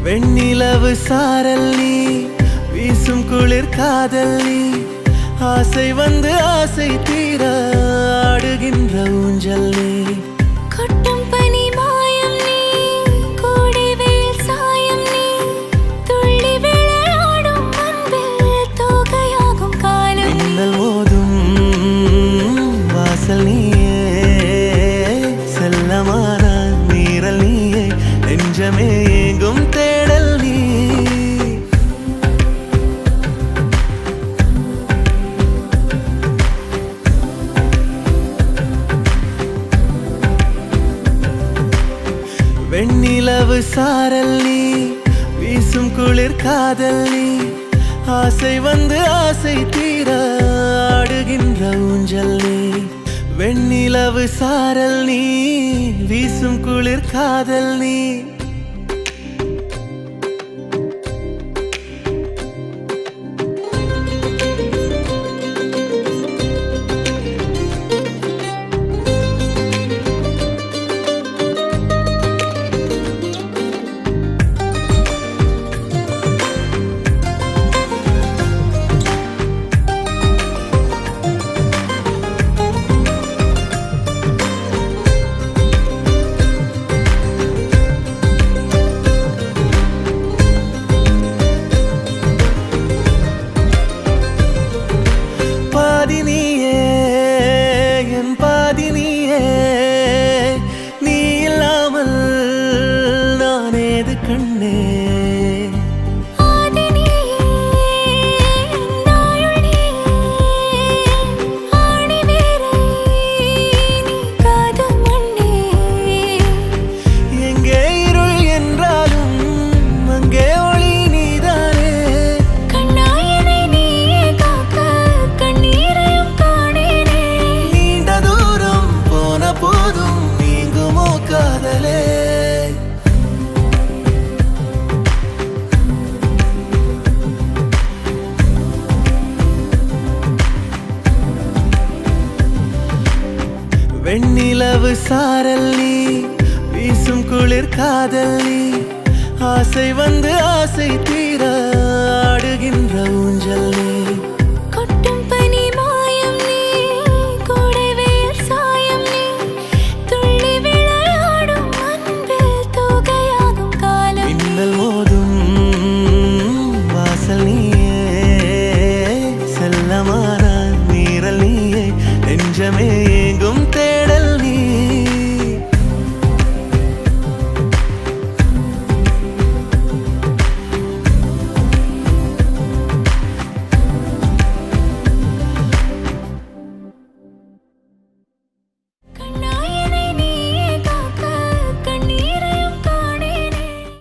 வெண்ணிலவு சாரல் நீ வீசும் குளிர் காதல் நீ ஆசை வந்து ஆசை தீர ஆடுகின்ற ஊஞ்சல் நீ கொட்டும் பனி மாயம் நீ கோடை வெயில் சாயம் நீ துள்ளி விளையாடும் அன்பில் தோகையாகும் காலம் மின்னல் மோதும் வாசல் நீயே செல்லமான நீரல் நீயே நெஞ்சமே எங்கும் தேடல் நீ வெண்ணிலவு சாரல் நீ வீசும் குளிர் காதல் நீ ஆசை வந்து ஆசை தீர ஆடுகின்ற ஊஞ்சல் நீ வெண்ணிலவு சாரல் நீ வீசும் குளிர் காதல் நீ நீ இல்லாமல் நானேது கண்ணே எங்கே இருள் என்றாலும் அங்கே ஒளி நீதானே கண்ணாயனை நீயே காக்க கண்ணீரையும் காணேனே நீண்ட தூரம் போன போதும் நீங்குமோ காதலே வெண்ணிலவு சாரல் நீ வீசும் குளிர் காதல் நீ ஆசை வந்து ஆசை தீர ஆடுகின்ற ஊஞ்சல் நீ